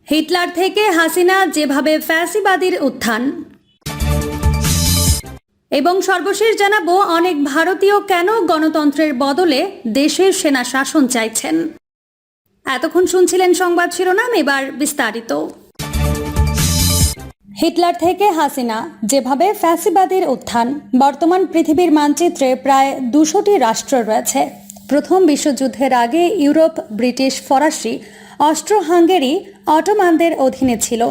Hitler থেকে হাসিনা যেভাবে ফ্যাসিবাদীর উত্থান এবং সর্বশেষ জানাবো অনেক ভারতীয় কেন গণতন্ত্রের বদলে দেশের সেনা শাসন চাইছেন। এতক্ষণ শুনছিলেন সংবাদ শিরোনাম, এবার বিস্তারিত। হিটলার থেকে হাসিনা যেভাবে ফ্যাসিবাদীর উত্থান। বর্তমান পৃথিবীর মানচিত্রে প্রায় 200টি রাষ্ট্র রয়েছে। প্রথম বিশ্বযুদ্ধের আগে ইউরোপ, ব্রিটিশ, ফরাসি, অস্ট্রো হাঙ্গেরি অটোমানদের অধীনে ছিল।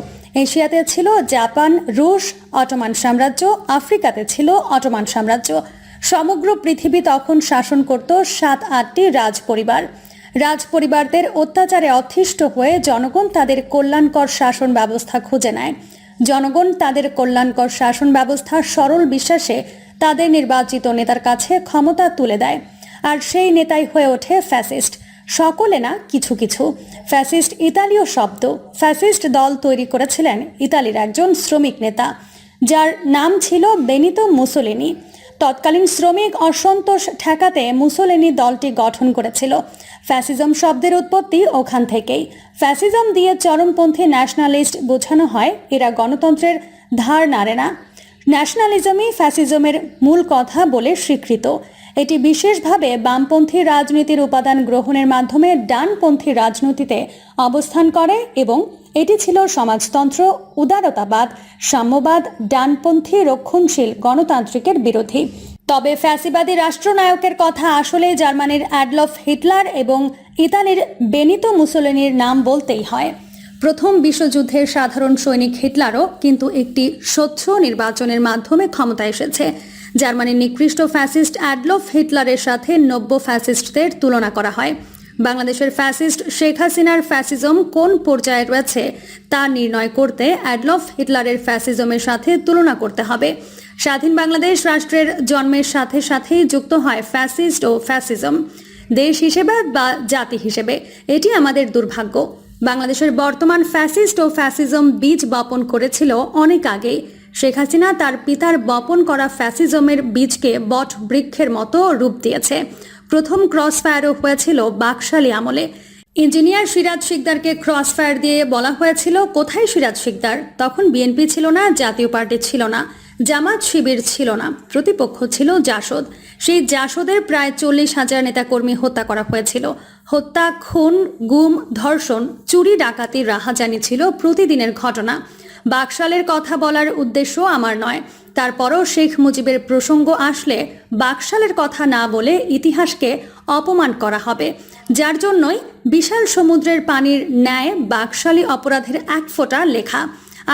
এশিয়াতে ছিল জাপান, রুশ, অটোমান সাম্রাজ্য। আফ্রিকাতে ছিল অটোমান সাম্রাজ্য। সমগ্র পৃথিবী তখন শাসন করত 7-8টি রাজপরিবার। রাজপরিবারদের অত্যাচারে অতিষ্ঠ হয়ে জনগণ তাদের কল্যাণকর শাসন ব্যবস্থা খুঁজে নেয়। জনগণ তাদের কল্যাণকর শাসন ব্যবস্থার সরল বিশ্বাসে তাদের নির্বাচিত নেতার কাছে ক্ষমতা তুলে দেয়। আর সেই নেতাই হয়ে ওঠে ফ্যাসিস্ট। সকলে না, কিছু কিছু। ফ্যাসিস্ট ইতালীয় শব্দ। ফ্যাসিস্ট দল তৈরি করেছিলেন ইতালির একজন শ্রমিক নেতা, যার নাম ছিল বেনিতো মুসোলিনি। তৎকালীন শ্রমিক অসন্তোষ ঠেকাতে মুসোলিনি দলটি গঠন করেছিল। ফ্যাসিজম শব্দের উৎপত্তি ওখান থেকেই। ফ্যাসিজম দিয়ে চরমপন্থী ন্যাশনালিস্ট বোঝানো হয়, এরা গণতন্ত্রের ধার নাড়ে না। ন্যাশনালিজমই ফ্যাসিজমের মূল কথা বলে স্বীকৃত। এটি বিশেষভাবে বামপন্থী রাজনীতির উপাদান গ্রহণের মাধ্যমে ডানপন্থী রাজনীতিতে অবস্থান করে এবং এটি ছিল সমাজতন্ত্র, উদারতাবাদ, সাম্যবাদ, ডানপন্থী রক্ষণশীল গণতান্ত্রিকের বিরোধী। তবে ফ্যাসিবাদী রাষ্ট্রনায়কের কথা আসলে জার্মানির অ্যাডলফ হিটলার এবং ইতালির বেনিতো মুসোলিনির নাম বলতেই হয়। প্রথম বিশ্বযুদ্ধের সাধারণ সৈনিক হিটলারও কিন্তু একটি স্বচ্ছ নির্বাচনের মাধ্যমে ক্ষমতায় এসেছে। জার্মানির নিকৃষ্ট ফ্যাসিস্ট অ্যাডলফ হিটলারের সাথে নব্য ফ্যাসিস্টদের তুলনা করা হয়। বাংলাদেশের ফ্যাসিস্ট শেখ হাসিনার ফ্যাসিজম কোন পর্যায়ে রয়েছে তা নির্ণয় করতে অ্যাডলফ হিটলারের ফ্যাসিজমের সাথে তুলনা করতে হবে। স্বাধীন বাংলাদেশ রাষ্ট্রের জন্মের সাথে সাথেই যুক্ত হয় ফ্যাসিস্ট ও ফ্যাসিজম। দেশ হিসেবে বা জাতি হিসেবে এটি আমাদের দুর্ভাগ্য। বাংলাদেশের বর্তমান ফ্যাসিস্ট ও ফ্যাসিজম বীজ বপন করেছিল অনেক আগেই। শেখ হাসিনা তার পিতার বপন করা ফ্যাসিজমের বীজকে বট বৃক্ষের মতো রূপ দিয়েছে। প্রথম ক্রস ফায়ারও হয়েছিল বাকশালী আমলে। ইঞ্জিনিয়ার সিরাজ শিকদারকে ক্রস ফায়ার দিয়ে বলা হয়েছিল, কোথায় সিরাজ শিকদার? তখন বিএনপি ছিল না, জাতীয় পার্টি ছিল না, জামাত শিবির ছিল না, প্রতিপক্ষ ছিল জাসদ। সেই জাসদের প্রায় 40,000 নেতাকর্মী হত্যা করা হয়েছিল। হত্যা, খুন, গুম, ধর্ষণ, চুরি, ডাকাতি, রাহাজানি ছিল প্রতিদিনের ঘটনা। বাকশালের কথা বলার উদ্দেশ্য আমার নয়, তারপরও শেখ মুজিবের প্রসঙ্গ আসলে বাকশালের কথা না বলে ইতিহাসকে অপমান করা হবে, যার জন্যই বিশাল সমুদ্রের পানির ন্যায় বাকশালী অপরাধের এক ফোঁটা লেখা।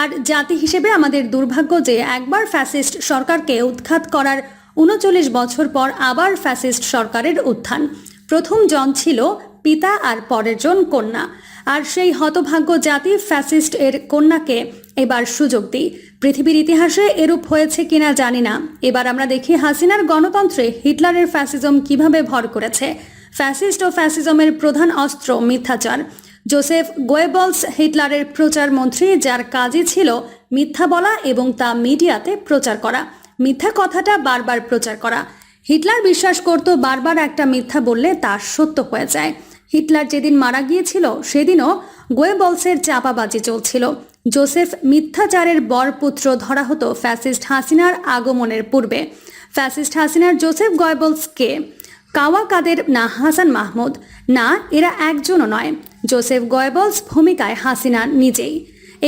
আর জাতি হিসেবে আমাদের দুর্ভাগ্য যে একবার ফ্যাসিস্ট সরকারকে উৎখাত করার 39 বছর পর আবার ফ্যাসিস্ট সরকারের উত্থান। প্রথম জন ছিল পিতা আর পরের জন কন্যা, আর সেই হতভাগ্য জাতি ফ্যাসিস্ট এর কন্যাকে এবার সুযোগ দিই। পৃথিবীর ইতিহাসে এরূপ হয়েছে কিনা জানি না। এবার আমরা দেখি হাসিনার গণতন্ত্রে হিটলারের ফ্যাসিজম কিভাবে ভর করেছে। ফ্যাসিস্ট ও ফ্যাসিজমের প্রধান অস্ত্র মিথ্যাচার। জোসেফ গোয়েবলস হিটলারের প্রচার মন্ত্রী, যার কাজই ছিল মিথ্যা বলা এবং তা মিডিয়াতে প্রচার করা। মিথ্যা কথাটা বারবার প্রচার করা। হিটলার বিশ্বাস করত বারবার একটা মিথ্যা বললে তা সত্য হয়ে যায়। হিটলার যেদিন মারা গিয়েছিল সেদিনও গোয়েবলসের চাপাবাজি চলছিল। জোসেফ মিথ্যাচারের বরপুত্র ধরা হতো ফ্যাসিস্ট হাসিনার আগমনের পূর্বে। ফ্যাসিস্ট হাসিনার জোসেফ গোয়েবলস কে? কাওয়া কাদের না হাসান মাহমুদ? না, এরা একজনও নয়। জোসেফ গোয়েবলস ভূমিকায় হাসিনা নিজেই।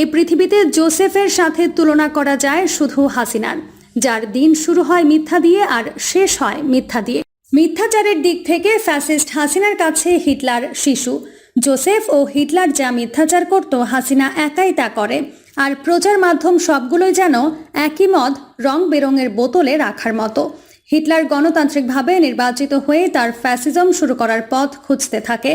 এই পৃথিবীতে জোসেফের সাথে তুলনা করা যায় শুধু হাসিনার, যার দিন শুরু হয় মিথ্যা দিয়ে আর শেষ হয় মিথ্যা দিয়ে। মিথ্যাচারের দিক থেকে ফ্যাসিস্ট হাসিনার কাছে হিটলার শিশু। জোসেফ ও হিটলার যা মিথ্যাচার করত, হাসিনা একাই তা করে। আর প্রচার মাধ্যম সবগুলোই যেন একই মদ রং বেরঙের বোতলে রাখার মতো। হিটলার গণতান্ত্রিকভাবে নির্বাচিত হয়ে তার ফ্যাসিজম শুরু করার পথ খুঁজতে থাকে।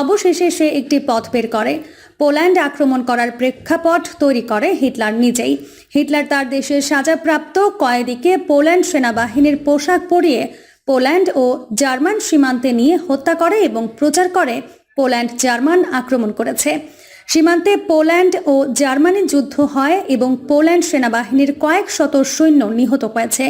অবশেষে সে একটি পথ বের করে। পোল্যান্ড আক্রমণ করার প্রেক্ষাপট তৈরি করে হিটলার নিজেই। হিটলার তার দেশের সাজাপ্রাপ্ত কয়েদিকে পোল্যান্ড সেনাবাহিনীর পোশাক পরিয়ে পোল্যান্ড ও জার্মান সীমান্তে নিয়ে হত্যা করে এবং প্রচার করে পোল্যান্ড জার্মান আক্রমণ করেছে। সীমান্তে পোল্যান্ড ও জার্মানি যুদ্ধ হয় এবং পোল্যান্ড সেনাবাহিনীর কয়েক শত সৈন্য নিহত হয়েছে।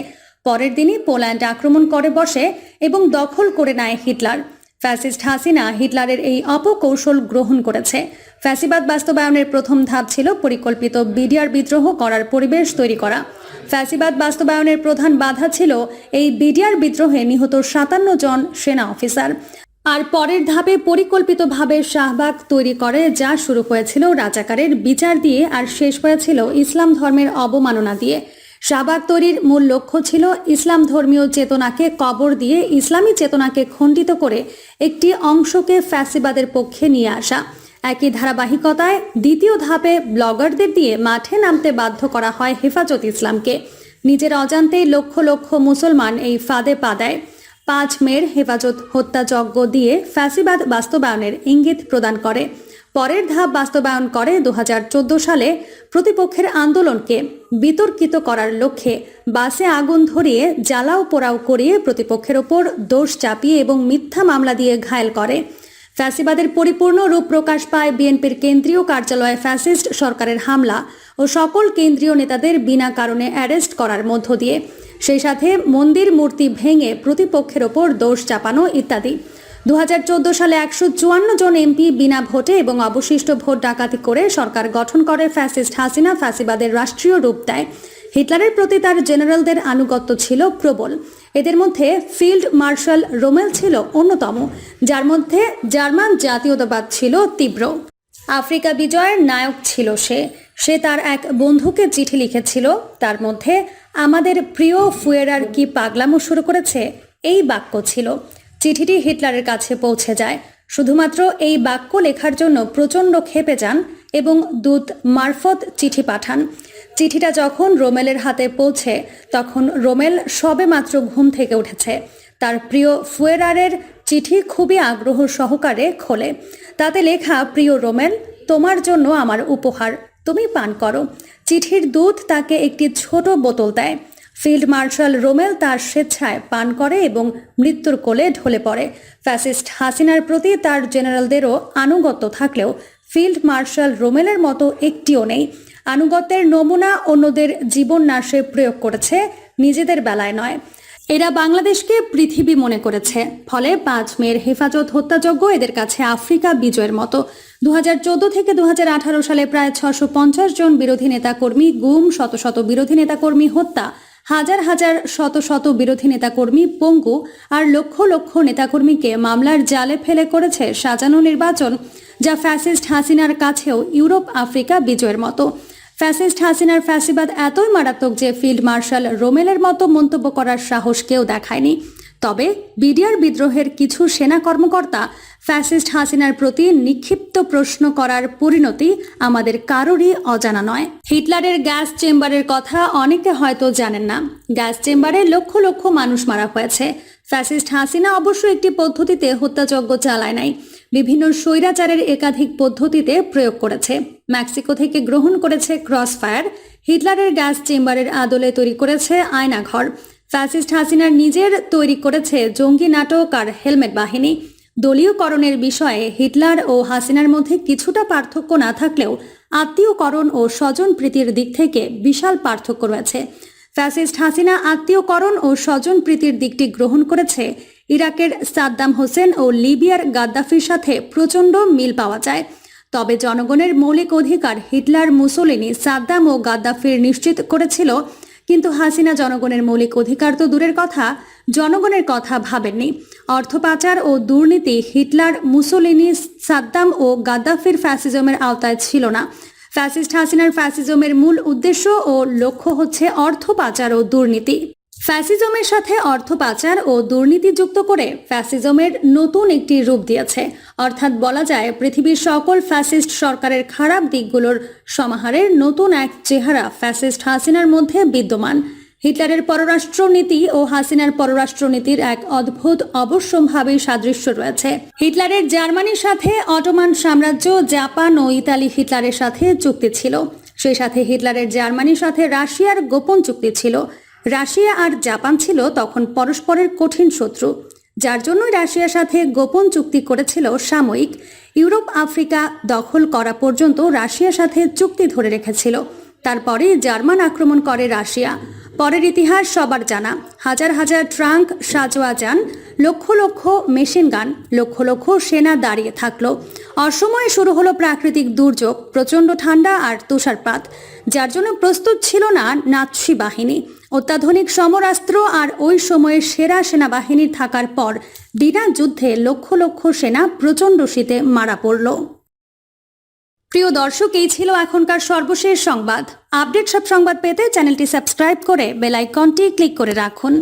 পরের দিনই পোল্যান্ড আক্রমণ করে বসে এবং দখল করে নেয় হিটলার। ফ্যাসিস্ট হাসিনা হিটলারের এই অপকৌশল গ্রহণ করেছে। ফ্যাসিবাদ বাস্তবায়নের প্রথম ধাপ ছিল পরিকল্পিত বিডিআর বিদ্রোহ করার পরিবেশ তৈরি করা। ফ্যাসিবাদ বাস্তবায়নের প্রধান বাধা ছিল এই বিডিআর বিদ্রোহে নিহত 57 জন সেনা অফিসার। আর পরের ধাপে পরিকল্পিতভাবে শাহবাগ তৈরি করে, যা শুরু হয়েছিল রাজাকারের বিচার দিয়ে আর শেষ হয়েছিল ইসলাম ধর্মের অবমাননা দিয়ে। শাহবাগ তৈরির মূল লক্ষ্য ছিল ইসলাম ধর্মীয় চেতনাকে কবর দিয়ে ইসলামী চেতনাকে খণ্ডিত করে একটি অংশকে ফ্যাসিবাদের পক্ষে নিয়ে আসা। একই ধারাবাহিকতায় দ্বিতীয় ধাপে ব্লগারদের দিয়ে মাঠে নামতে বাধ্য করা হয় হেফাজত ইসলামকে। নিজের অজান্তেই লক্ষ লক্ষ মুসলমান এই ফাঁদে পা দেয়। 5 মের হেফাজত হত্যাযজ্ঞ দিয়ে ফ্যাসিবাদ বাস্তবায়নের ইঙ্গিত প্রদান করে। পরের ধাপ বাস্তবায়ন করে 2014 সালে প্রতিপক্ষের আন্দোলনকে বিতর্কিত করার লক্ষ্যে বাসে আগুন ধরিয়ে জ্বালাও পোড়াও করিয়ে প্রতিপক্ষের ওপর দোষ চাপিয়ে এবং মিথ্যা মামলা দিয়ে ঘায়েল করে। ফ্যাসিবাদের পরিপূর্ণ রূপ প্রকাশ পায় বিএনপির কেন্দ্রীয় কার্যালয়ে ফ্যাসিস্ট সরকারের হামলা ও সকল কেন্দ্রীয় নেতাদের বিনা কারণে অ্যারেস্ট করার মধ্য দিয়ে, সেই সাথে মন্দির মূর্তি ভেঙে প্রতিপক্ষের ওপর দোষ চাপানো ইত্যাদি। 2014 সালে 154 জন এমপি বিনা ভোটে এবং অবশিষ্ট ভোট ডাকাতি করে সরকার গঠন করে ফ্যাসিস্ট হাসিনা ফ্যাসিবাদের রাষ্ট্রীয় রূপ দেয়। হিটলারের প্রতি তার জেনারেলদের আনুগত্য ছিল প্রবল। এদের মধ্যে ফিল্ড মার্শাল রোমেল ছিল অন্যতম, যার মধ্যে জার্মান জাতীয়তাবাদ ছিল তীব্র। আফ্রিকা বিজয়ের নায়ক ছিল সে তার এক বন্ধুকে চিঠি লিখেছিল, তার মধ্যে আমাদের প্রিয় ফুয়েরার কি পাগলামো শুরু করেছে, এই বাক্য ছিল। চিঠিটি হিটলারের কাছে পৌঁছে যায়। শুধুমাত্র এই বাক্য লেখার জন্য প্রচণ্ড ক্ষেপে যান এবং দূত মারফত চিঠি পাঠান। চিঠিটা যখন রোমেলের হাতে পৌঁছে তখন রোমেল সবেমাত্র ঘুম থেকে উঠেছে। তার প্রিয় ফুয়েরারের চিঠি খুবই আগ্রহ সহকারে খোলে। তাতে লেখা, প্রিয় রোমেল, তোমার জন্য আমার উপহার, তুমি পান করো। চিঠির দূত তাকে একটি ছোট বোতল দেয়। ফিল্ড মার্শাল রোমেল তার স্বেচ্ছায় পান করে এবং মৃত্যুর কোলে ঢলে পড়ে। ফ্যাসিস্ট হাসিনার প্রতি তার জেনারেলদেরও আনুগত্য থাকলেও ফিল্ড মার্শাল রোমেলের মতো একটিও নেই। আনুগত্যের নমুনা অন্যদের জীবন নাশে প্রয়োগ করেছে, নিজেদের বেলায় নয়। এরা বাংলাদেশকে পৃথিবী মনে করেছে। ফলে 5 মের হেফাজত হত্যাযজ্ঞ এদের কাছে আফ্রিকা বিজয়ের মতো। 2014 থেকে 2018 সালে প্রায় 650 জন বিরোধী নেতাকর্মী গুম, শত শত বিরোধী নেতাকর্মী হত্যা, হাজার হাজার শত শত বিরোধী নেতাকর্মী পঙ্গু আর লক্ষ লক্ষ নেতাকর্মীকে মামলার জালে ফেলে করেছে সাজানো নির্বাচন, যা ফ্যাসিস্ট হাসিনার কাছেও ইউরোপ আফ্রিকা বিজয়ের মতো। ফ্যাসিস্ট হাসিনার ফ্যাসিবাদ এতই মারাত্মক যে ফিল্ড মার্শাল রোমেলের মতো মন্তব্য করার সাহস কেউ দেখায়নি। তবে বিডিআর বিদ্রোহের কিছু সেনা কর্মকর্তা ফ্যাসিস্ট হাসিনার প্রতি নিক্ষিপ্ত প্রশ্ন করার পরিণতি আমাদের কারোরই অজানা নয়। হিটলারের গ্যাস চেম্বারের কথা অনেকে হয়তো জানেন না। গ্যাস চেম্বারে লক্ষ লক্ষ মানুষ মারা হয়েছে। ফ্যাসিস্ট হাসিনা অবশ্য একটি পদ্ধতিতে হত্যাযজ্ঞ চালায় নাই, বিভিন্ন স্বৈরাচারের একাধিক পদ্ধতিতে প্রয়োগ করেছে। মেক্সিকো থেকে গ্রহণ করেছে ক্রস ফায়ার, হিটলারের গ্যাস চেম্বারের আদলে তৈরি করেছে আয়নাঘর। ফ্যাসিস্ট হাসিনার নিজের তৈরি করেছে জঙ্গি নাটক আর হেলমেট বাহিনী। দলীয়করণের বিষয়ে হিটলার ও হাসিনার মধ্যে কিছুটা পার্থক্য না থাকলেও আত্মীয়করণ ও স্বজন প্রীতির দিক থেকে বিশাল পার্থক্য রয়েছে। ফ্যাসিস্ট হাসিনা আত্মীয়করণ ও স্বজন প্রীতির দিকটি গ্রহণ করেছে। ইরাকের সাদ্দাম হোসেন ও লিবিয়ার গাদ্দাফির সাথে প্রচণ্ড মিল পাওয়া যায়। তবে জনগণের মৌলিক অধিকার হিটলার, মুসোলিনি, সাদ্দাম ও গাদ্দাফির নিশ্চিত করেছিল, কিন্তু হাসিনা জনগণের মৌলিক অধিকার তো দূরের কথা, জনগণের কথা ভাবেননি। অর্থ পাচার ও দুর্নীতি হিটলার, মুসোলিনি, সাদ্দাম ও গাদ্দাফির ফ্যাসিজমের আওতায় ছিল না। ফ্যাসিস্ট হাসিনার ফ্যাসিজমের মূল উদ্দেশ্য ও লক্ষ্য হচ্ছে অর্থ পাচার ও দুর্নীতি। ফ্যাসিজমের সাথে অর্থ পাচার ও দুর্নীতি যুক্ত করে ফ্যাসিজমের নতুন একটি রূপ দিয়েছে। অর্থাৎ বলা যায় পৃথিবীর সকল ফ্যাসিস্ট সরকারের খারাপ দিকগুলোর সমাহারের নতুন এক চেহারা ফ্যাসিস্ট হাসিনার মধ্যে বিদ্যমান। হিটলারের পররাষ্ট্রনীতি ও হাসিনার পররাষ্ট্রনীতির এক অদ্ভুত অবশ্যম্ভাবী সাদৃশ্য রয়েছে। হিটলারের জার্মানির সাথে অটোমান সাম্রাজ্য, জাপান ও ইতালি হিটলারের সাথে চুক্তি ছিল। সেই সাথে হিটলারের জার্মানির সাথে রাশিয়ার গোপন চুক্তি ছিল। রাশিয়া আর জাপান ছিল তখন পরস্পরের কঠিন শত্রু, যার জন্যই রাশিয়ার সাথে গোপন চুক্তি করেছিল সাময়িক। ইউরোপ আফ্রিকা দখল করা পর্যন্ত রাশিয়ার সাথে চুক্তি ধরে রেখেছিল। তারপরে জার্মান আক্রমণ করে রাশিয়া। পরের ইতিহাস সবার জানা। হাজার হাজার ট্রাঙ্ক, সাজোয়া যান, লক্ষ লক্ষ মেশিন গান, লক্ষ লক্ষ সেনা দাঁড়িয়ে থাকলো। অসময়ে শুরু হলো প্রাকৃতিক দুর্যোগ, প্রচণ্ড ঠান্ডা আর তুষারপাত, যার জন্য প্রস্তুত ছিল না নাৎসি বাহিনী। অত্যাধুনিক সমরাস্ত্র আর ওই সময়ের সেরা সেনাবাহিনীর থাকার পর বিনা যুদ্ধে লক্ষ লক্ষ সেনা প্রচণ্ড শীতে মারা পড়ল। প্রিয় দর্শক, এই ছিল এখনকার সর্বশেষ সংবাদ। আপডেট সব সংবাদ পেতে চ্যানেলটি সাবস্ক্রাইব করে বেল আইকনটি ক্লিক করে রাখুন।